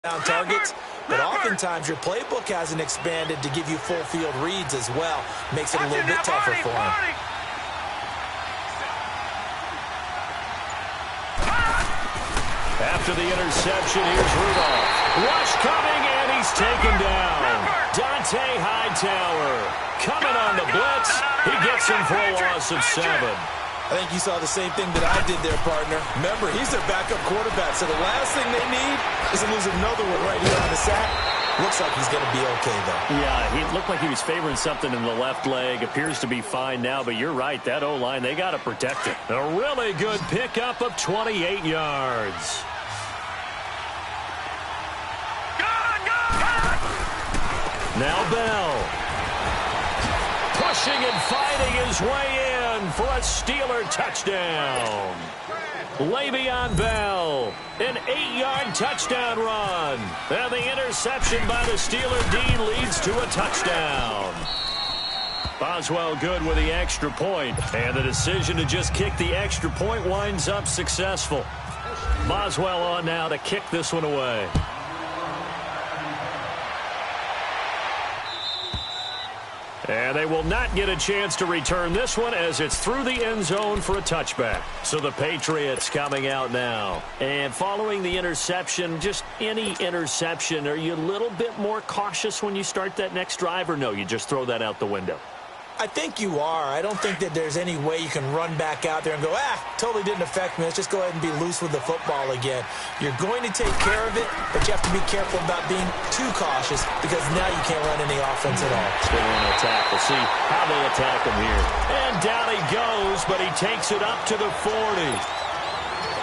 down targets, but oftentimes your playbook hasn't expanded to give you full field reads as well. Makes it a little bit tougher for him. After the interception, here's Rudolph. Rush coming, and he's taken down. Dante Hightower coming on the blitz. He gets him for a loss of 7. I think you saw the same thing that I did there, partner. Remember, he's their backup quarterback, so the last thing they need is to lose another one right here on the sack. Looks like he's going to be okay, though. Yeah, he looked like he was favoring something in the left leg. Appears to be fine now, but you're right. That O-line, they got to protect it. A really good pickup of 28 yards. Now Bell. Pushing and fighting his way in for a Steeler touchdown. Le'Veon Bell, an 8-yard touchdown run. And the interception by the Steeler D leads to a touchdown. Boswell good with the extra point, and the decision to just kick the extra point winds up successful. Boswell on now to kick this one away. And they will not get a chance to return this one as it's through the end zone for a touchback. So the Patriots coming out now. And following the interception, just any interception, are you a little bit more cautious when you start that next drive, or no, you just throw that out the window? I think you are. I don't think that there's any way you can run back out there and go, totally didn't affect me. Let's just go ahead and be loose with the football again. You're going to take care of it, but you have to be careful about being too cautious because now you can't run any offense at all. They want to attack. We'll see how they attack him here. And down he goes, but he takes it up to the 40.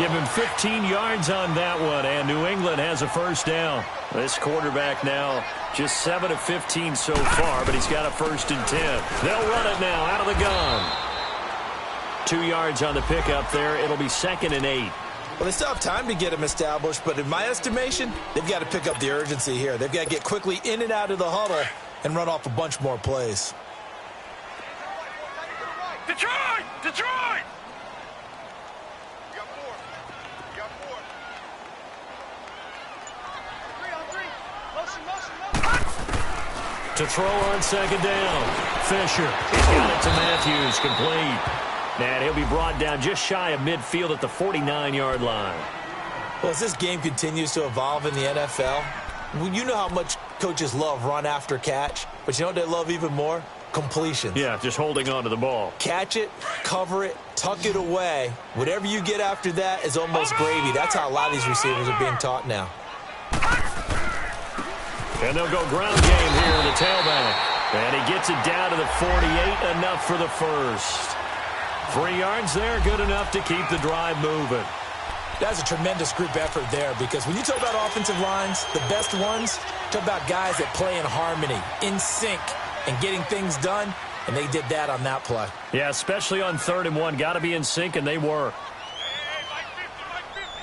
Give him 15 yards on that one, and New England has a first down. This quarterback now just 7 of 15 so far, but he's got a 1st and 10. They'll run it now out of the gun. 2 yards on the pickup there. It'll be 2nd and 8. Well, they still have time to get him established, but in my estimation, they've got to pick up the urgency here. They've got to get quickly in and out of the huddle and run off a bunch more plays. Detroit! Detroit! To throw on 2nd down. Fisher. He's got it to Matthews. Complete. And he'll be brought down just shy of midfield at the 49-yard line. Well, as this game continues to evolve in the NFL, you know how much coaches love run after catch, but you know what they love even more? Completions. Yeah, just holding on to the ball. Catch it, cover it, tuck it away. Whatever you get after that is almost gravy. That's how a lot of these receivers are being taught now. And they'll go ground game here to the tailback. And he gets it down to the 48, enough for the first. 3 yards there, good enough to keep the drive moving. That's a tremendous group effort there, because when you talk about offensive lines, the best ones, talk about guys that play in harmony, in sync, and getting things done, and they did that on that play. Yeah, especially on 3rd and 1. Got to be in sync, and they were. All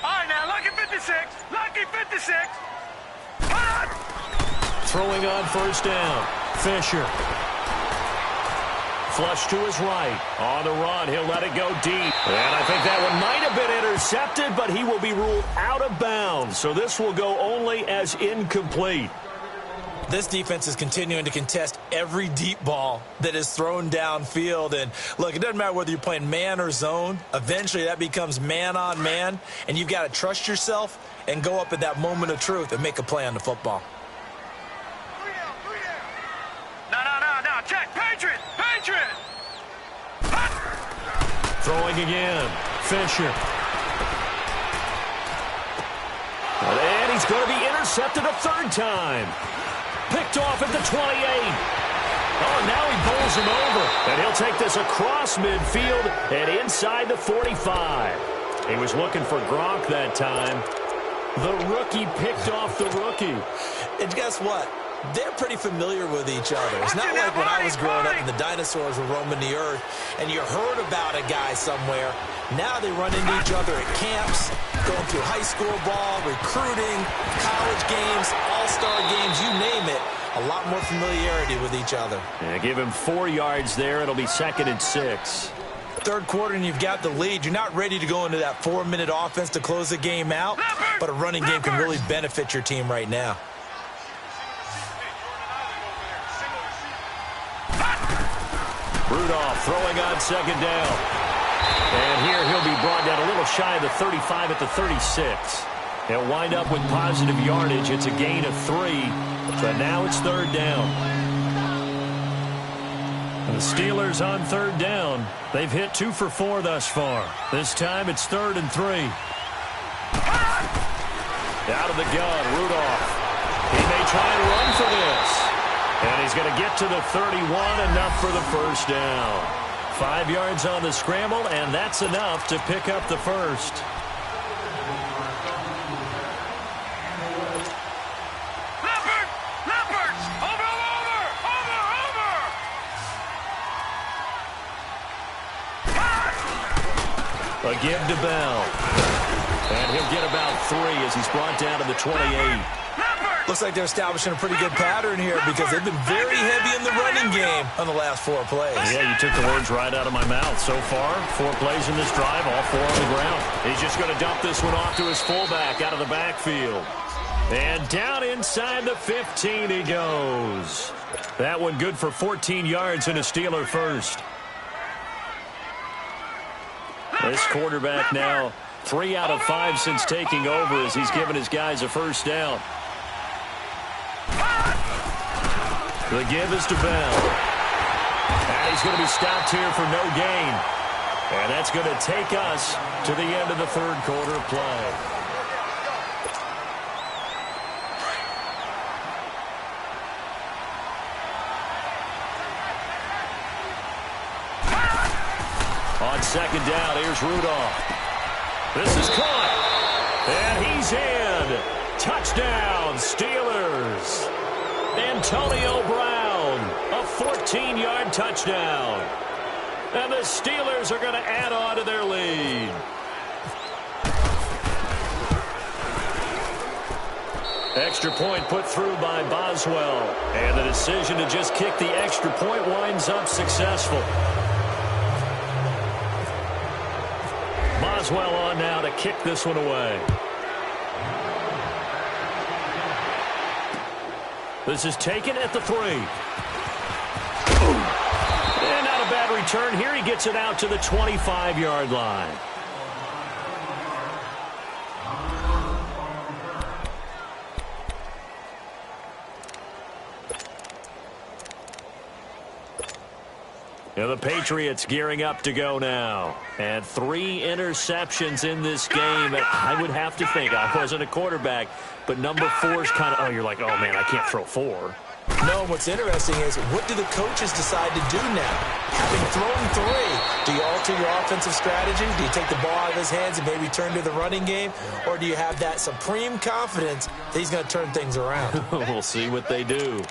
right, now, lucky 56. Lucky 56. Throwing on 1st down. Fisher. Flush to his right. On the run, he'll let it go deep. And I think that one might have been intercepted, but he will be ruled out of bounds. So this will go only as incomplete. This defense is continuing to contest every deep ball that is thrown downfield. And, look, it doesn't matter whether you're playing man or zone. Eventually that becomes man on man, and you've got to trust yourself and go up at that moment of truth and make a play on the football. No, check. Patriot! Patriot! Throwing again. Fisher. And he's going to be intercepted a 3rd time. Picked off at the 28. Oh, now he bowls him over. And he'll take this across midfield and inside the 45. He was looking for Gronk that time. The rookie picked off the rookie. And guess what? They're pretty familiar with each other. It's not like when I was growing up and the dinosaurs were roaming the earth and you heard about a guy somewhere. Now they run into each other at camps, going through high school ball, recruiting, college games, all-star games, you name it. A lot more familiarity with each other. Yeah, give him 4 yards there. It'll be 2nd and 6. Third quarter and you've got the lead. You're not ready to go into that 4-minute offense to close the game out. but a running game can really benefit your team right now. Rudolph throwing on second down. And here he'll be brought down a little shy of the 35 at the 36. He'll wind up with positive yardage. It's a gain of 3, but now it's third down. And the Steelers on third down. They've hit 2 for 4 thus far. This time it's 3rd and 3. Out of the gun, Rudolph. He may try and run for this. And he's going to get to the 31, enough for the first down. 5 yards on the scramble, and that's enough to pick up the first. Leopard! Over! A give to Bell. And he'll get about 3 as he's brought down to the 28. Looks like they're establishing a pretty good pattern here because they've been very heavy in the running game on the last 4 plays. Yeah, you took the words right out of my mouth. So far, 4 plays in this drive, all 4 on the ground. He's just going to dump this one off to his fullback out of the backfield. And down inside the 15 he goes. That one good for 14 yards and a Steeler first. This quarterback now 3 out of 5 since taking over as he's given his guys a first down. The give is to Bell. And he's going to be stopped here for no gain. And that's going to take us to the end of the third quarter of play. On second down, here's Rudolph. This is caught. And he's in. Touchdown, Steelers. Antonio Brown, a 14-yard touchdown. And the Steelers are going to add on to their lead. Extra point put through by Boswell. And the decision to just kick the extra point winds up successful. Boswell on now to kick this one away. This is taken at the 3. And not a bad return. Here he gets it out to the 25-yard line. Now the Patriots gearing up to go now. And 3 interceptions in this game. I would have to think, I wasn't a quarterback, but number 4 is kind of, oh, you're like, oh, man, I can't throw 4. No, what's interesting is what do the coaches decide to do now? Having thrown 3, do you alter your offensive strategy? Do you take the ball out of his hands and maybe turn to the running game? Or do you have that supreme confidence that he's going to turn things around? We'll see what they do.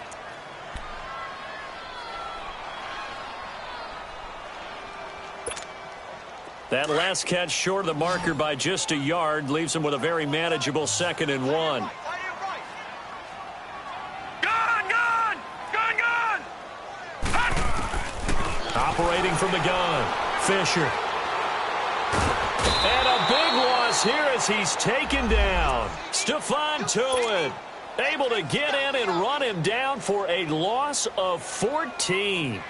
That last catch short of the marker by just a yard leaves him with a very manageable 2nd and 1. Gun! Operating from the gun, Fisher. And a big loss here as he's taken down. Stephon Tuitt able to get in and run him down for a loss of 14.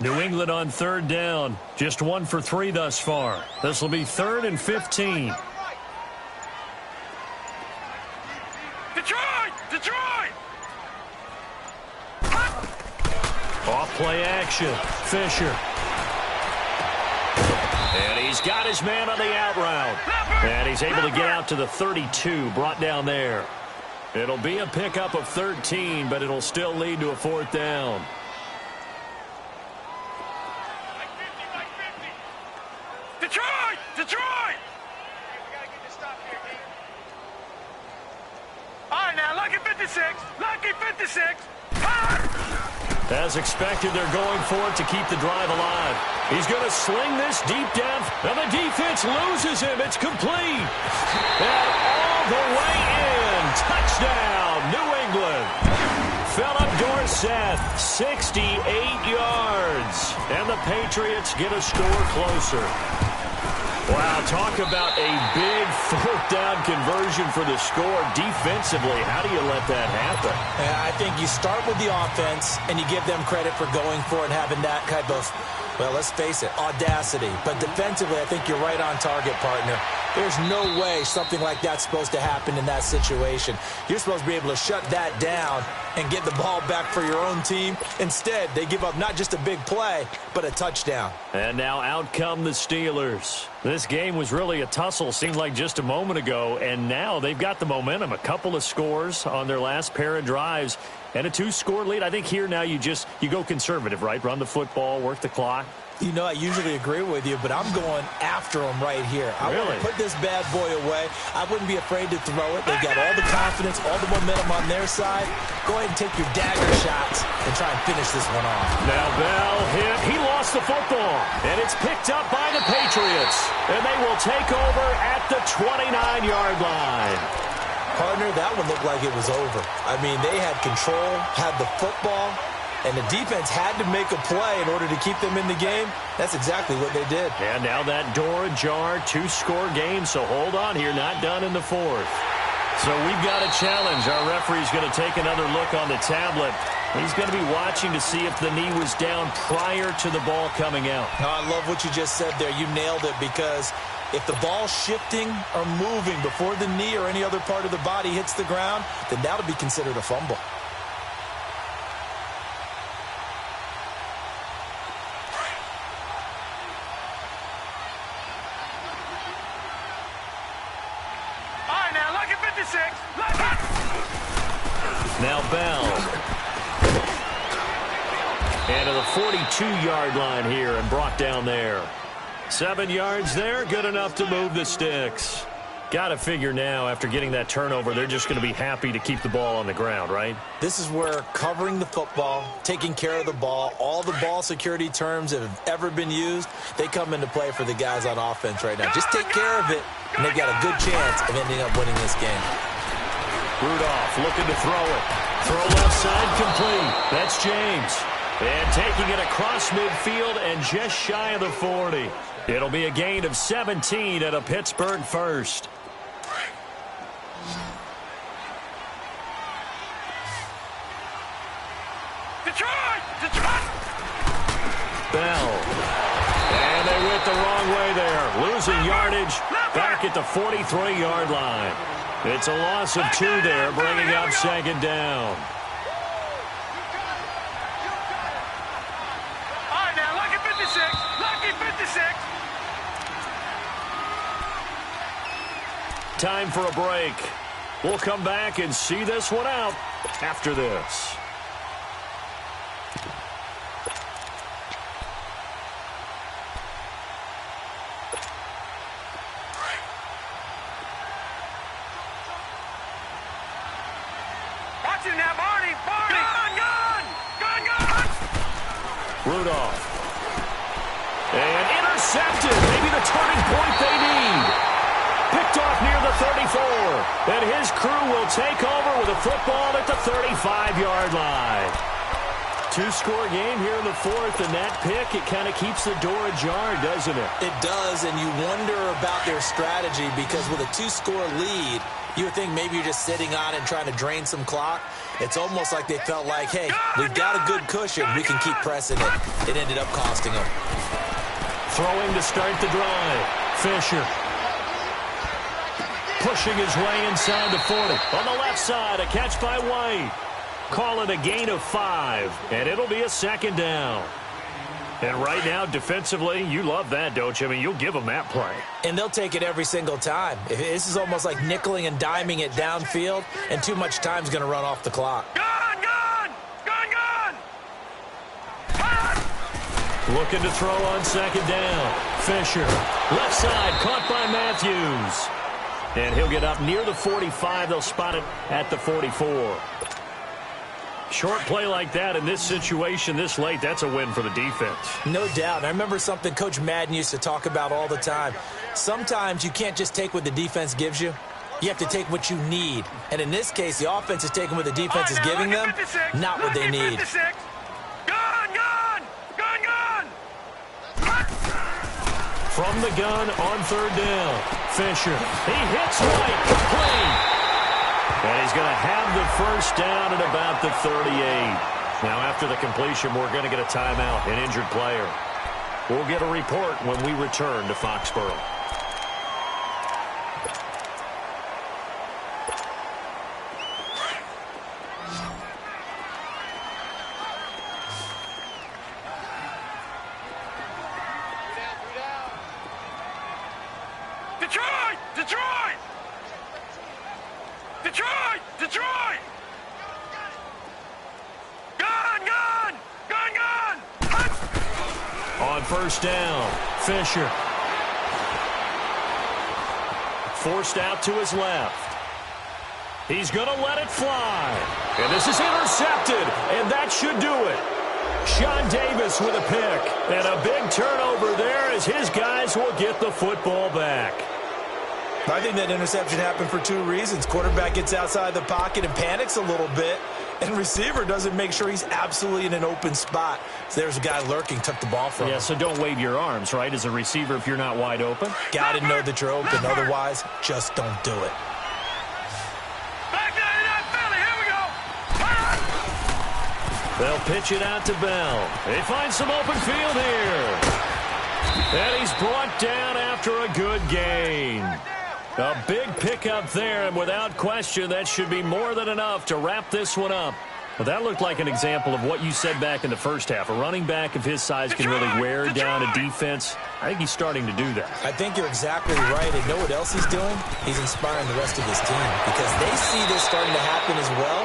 New England on third down. Just 1 for 3 thus far. This will be 3rd and 15. Detroit! Off play action. Fisher. And he's got his man on the out route. And he's able to get out to the 32, brought down there. It'll be a pickup of 13, but it'll still lead to a 4th down. Detroit! All right, now, lucky 56. As expected, they're going for it to keep the drive alive. He's going to sling this deep down, and the defense loses him. It's complete. And all the way in. Touchdown, New England. Philip Dorsett, 68 yards. And the Patriots get a score closer. Wow, talk about a big fourth-down conversion for the score defensively. How do you let that happen? I think you start with the offense, and you give them credit for going for it and having that type of, well, let's face it, audacity. But defensively, I think you're right on target, partner. There's no way something like that's supposed to happen in that situation. You're supposed to be able to shut that down and get the ball back for your own team. Instead, they give up not just a big play, but a touchdown. And now out come the Steelers. This game was really a tussle, seemed like just a moment ago, and now they've got the momentum. A couple of scores on their last pair of drives and a 2-score lead. I think here now you go conservative, right? Run the football, work the clock. You know, I usually agree with you, but I'm going after him right here. I want to put this bad boy away. I wouldn't be afraid to throw it. They've got all the confidence, all the momentum on their side. Go ahead and take your dagger shots and try and finish this one off. Now Bell hit. He lost the football, and it's picked up by the Patriots. And they will take over at the 29-yard line. Partner, that one looked like it was over. I mean, they had control, had the football, and the defense had to make a play in order to keep them in the game. That's exactly what they did. And now that door ajar, 2-score game, so hold on here, not done in the fourth. So we've got a challenge. Our referee's going to take another look on the tablet. He's going to be watching to see if the knee was down prior to the ball coming out. No, I love what you just said there. You nailed it, because if the ball's shifting or moving before the knee or any other part of the body hits the ground, then that'll be considered a fumble. Now Bell. And to the 42-yard line here and brought down there. 7 yards there, good enough to move the sticks. Got to figure now, after getting that turnover, they're just going to be happy to keep the ball on the ground, right? This is where covering the football, taking care of the ball, all the ball security terms that have ever been used, they come into play for the guys on offense right now. Just take care of it, and they've got a good chance of ending up winning this game. Rudolph looking to throw it. Throw left side complete. That's James. And taking it across midfield and just shy of the 40. It'll be a gain of 17 at a Pittsburgh first. Detroit! Bell. And they went the wrong way there. Losing yardage back at the 43-yard line. It's a loss of 2 there, bringing up second down. All right, now, lucky 56. Lucky 56. Time for a break. We'll come back and see this one out after this. Rudolph. And intercepted. Maybe the turning point they need. Picked off near the 34. And his crew will take over with a football at the 35-yard line. 2-score game here in the fourth, and that pick, it kind of keeps the door ajar, doesn't it? It does, and you wonder about their strategy, because with a 2-score lead, you would think maybe you're just sitting on it and trying to drain some clock. It's almost like they felt like, hey, we've got a good cushion. We can keep pressing it. It ended up costing them. Throwing to start the drive. Fisher. Pushing his way inside the 40. On the left side, a catch by White. Call it a gain of 5, and it'll be a second down. And right now, defensively, you love that, don't you? I mean, you'll give them that play. And they'll take it every single time. This is almost like nickeling and diming it downfield, and too much time's going to run off the clock. Gone! Looking to throw on second down. Fisher. Left side, caught by Matthews. And he'll get up near the 45. They'll spot it at the 44. Short play like that in this situation this late, that's a win for the defense. No doubt. I remember something Coach Madden used to talk about all the time. Sometimes you can't just take what the defense gives you. You have to take what you need. And in this case, the offense is taking what the defense is giving them, not what they need. From the gun on third down, Fisher. He hits right, complete. And he's going to have the first down at about the 38. Now, after the completion, we're going to get a timeout, an injured player. We'll get a report when we return to Foxborough. Detroit! Detroit! Detroit! Detroit! Gun! Gun! Gun! Gun! On first down, Fisher. Forced out to his left. He's going to let it fly. And this is intercepted, and that should do it. Sean Davis with a pick. And a big turnover there as his guys will get the football back. I think that interception happened for two reasons. Quarterback gets outside the pocket and panics a little bit, and receiver doesn't make sure he's absolutely in an open spot. So there's a guy lurking, took the ball from him. Yeah, so don't wave your arms, right, as a receiver if you're not wide open. Got to know that you're open. Otherwise, just don't do it. Back down in that belly. Here we go. They'll pitch it out to Bell. They find some open field here. And he's brought down after a good gain. A big pickup there, and without question, that should be more than enough to wrap this one up. Well, that looked like an example of what you said back in the first half. A running back of his size can really wear down a defense. I think he's starting to do that. I think you're exactly right. And know what else he's doing? He's inspiring the rest of his team because they see this starting to happen as well.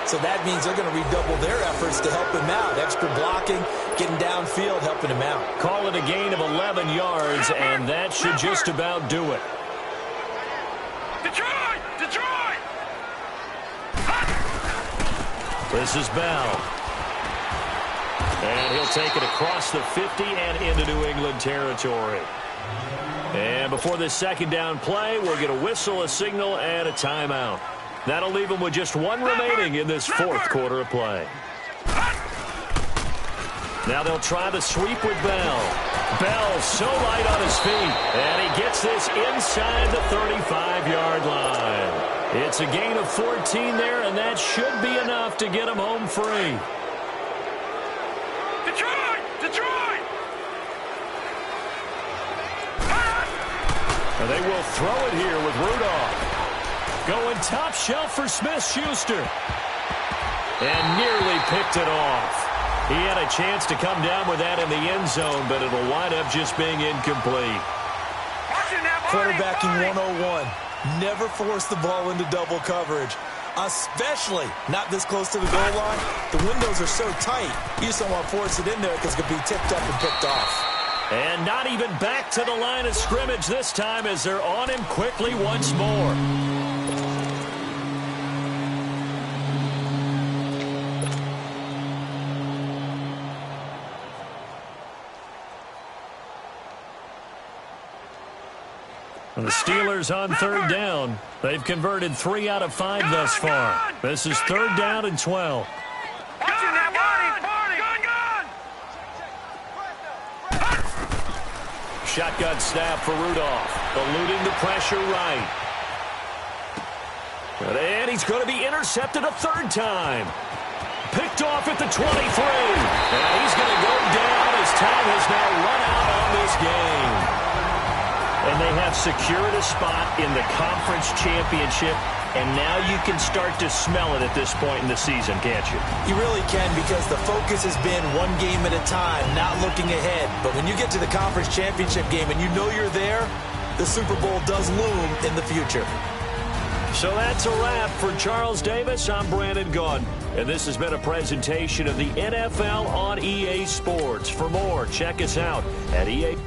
So that means they're going to redouble their efforts to help him out. Extra blocking, getting downfield, helping him out. Call it a gain of 11 yards, and that should just about do it. Detroit! Detroit! This is Bell. And he'll take it across the 50 and into New England territory. And before this second down play, we'll get a whistle, a signal, and a timeout. That'll leave them with just one remaining in this fourth quarter of play. Now they'll try the sweep with Bell. Bell so light on his feet, and he gets this inside the 35-yard line. It's a gain of 14 there, and that should be enough to get him home free. Detroit! Detroit! And they will throw it here with Rudolph. Going top shelf for Smith-Schuster. And nearly picked it off. He had a chance to come down with that in the end zone, but it'll wind up just being incomplete. Quarterbacking 101. Never force the ball into double coverage, especially not this close to the goal line. The windows are so tight, you just don't want to force it in there because it could be tipped up and picked off. And not even back to the line of scrimmage this time as they're on him quickly once more. The Steelers on third down. They've converted 3 out of 5 thus far. This is third down and 12. Shotgun snap for Rudolph. Eluding the pressure right. And he's going to be intercepted a third time. Picked off at the 23. And he's going to go down as time has now run out on this game. And they have secured a spot in the conference championship, and now you can start to smell it at this point in the season, can't you? You really can, because the focus has been one game at a time, not looking ahead. But when you get to the conference championship game and you know you're there, the Super Bowl does loom in the future. So that's a wrap for Charles Davis. I'm Brandon Gaudin, and this has been a presentation of the NFL on EA Sports. For more, check us out at EA.